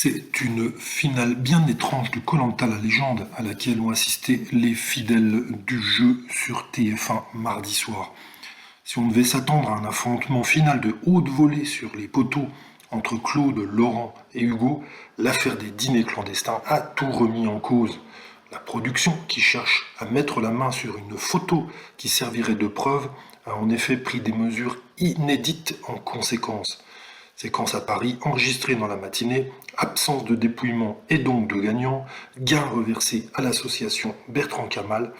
C'est une finale bien étrange de koh la légende à laquelle ont assisté les fidèles du jeu sur TF1 mardi soir. Si on devait s'attendre à un affrontement final de haute volée sur les poteaux entre Claude, Laurent et Hugo, l'affaire des dîners clandestins a tout remis en cause. La production, qui cherche à mettre la main sur une photo qui servirait de preuve, a en effet pris des mesures inédites en conséquence. Séquence à Paris enregistrée dans la matinée, absence de dépouillement et donc de gagnant, gain reversé à l'association Bertrand Kamal,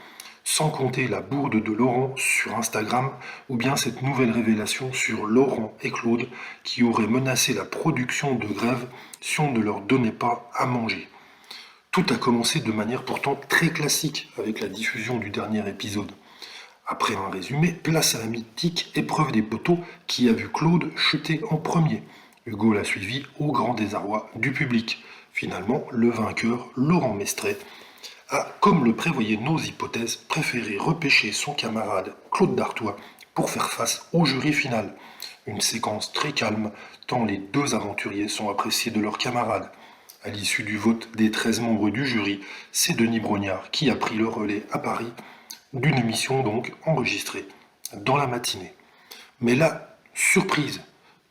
sans compter la bourde de Laurent sur Instagram ou bien cette nouvelle révélation sur Laurent et Claude qui auraient menacé la production de grève si on ne leur donnait pas à manger. Tout a commencé de manière pourtant très classique avec la diffusion du dernier épisode. Après un résumé, place à la mythique épreuve des poteaux qui a vu Claude chuter en premier. Hugo l'a suivi au grand désarroi du public. Finalement, le vainqueur, Laurent Mestret, a, comme le prévoyaient nos hypothèses, préféré repêcher son camarade Claude Dartois pour faire face au jury final. Une séquence très calme, tant les deux aventuriers sont appréciés de leurs camarades. À l'issue du vote des 13 membres du jury, c'est Denis Brognard qui a pris le relais à Paris d'une émission donc enregistrée dans la matinée. Mais là, surprise,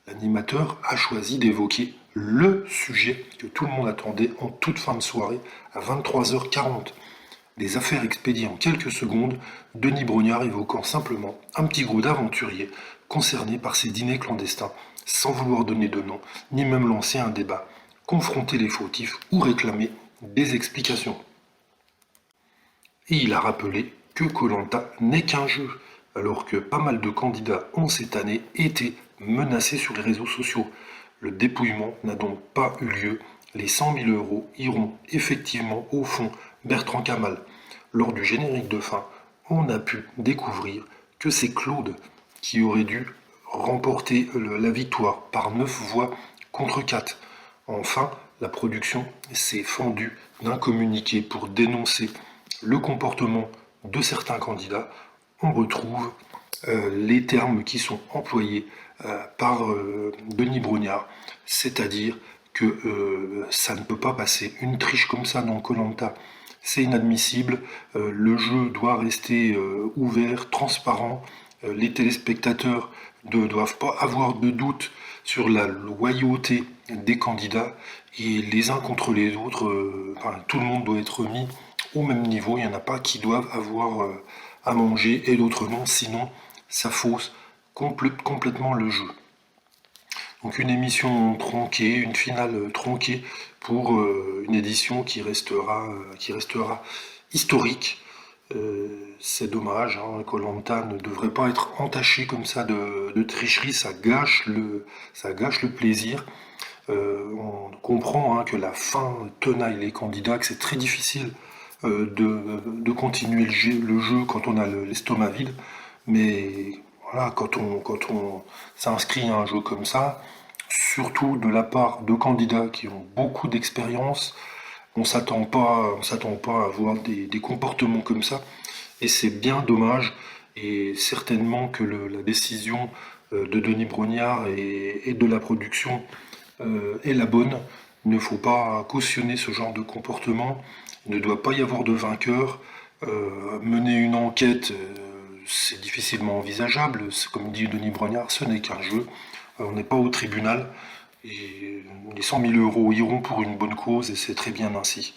l'animateur a choisi d'évoquer le sujet que tout le monde attendait en toute fin de soirée à 23h40. Des affaires expédiées en quelques secondes, Denis Brognard évoquant simplement un petit groupe d'aventuriers concernés par ces dîners clandestins, sans vouloir donner de nom, ni même lancer un débat, confronter les fautifs ou réclamer des explications. Et il a rappelé que koh n'est qu'un jeu, alors que pas mal de candidats ont cette année été menacés sur les réseaux sociaux. Le dépouillement n'a donc pas eu lieu. Les 100 000 euros iront effectivement au fond Bertrand Kamal. Lors du générique de fin, on a pu découvrir que c'est Claude qui aurait dû remporter la victoire par 9 voix contre 4. Enfin, la production s'est fendue d'un communiqué pour dénoncer le comportement de certains candidats. On retrouve les termes qui sont employés par Denis Brognard, c'est-à-dire que ça ne peut pas passer. Une triche comme ça dans koh c'est inadmissible. Le jeu doit rester ouvert, transparent. Les téléspectateurs ne doivent pas avoir de doute sur la loyauté des candidats et les uns contre les autres, tout le monde doit être mis au même niveau. Il n'y en a pas qui doivent avoir à manger et d'autres non, sinon ça fausse complètement le jeu. Donc une émission tronquée, une finale tronquée pour une édition qui restera historique. C'est dommage, koh ne devrait pas être entaché comme ça de tricherie, ça gâche le plaisir. On comprend que la fin tenaille les candidats, que c'est très difficile de continuer le jeu quand on a l'estomac vide, mais voilà, quand on s'inscrit à un jeu comme ça, surtout de la part de candidats qui ont beaucoup d'expérience, on s'attend pas à voir des comportements comme ça, et c'est bien dommage, et certainement que la décision de Denis Brognard et de la production est la bonne. Il ne faut pas cautionner ce genre de comportement, il ne doit pas y avoir de vainqueur. Mener une enquête, c'est difficilement envisageable, comme dit Denis Brognard, ce n'est qu'un jeu, on n'est pas au tribunal, et les 100 000 euros iront pour une bonne cause, et c'est très bien ainsi.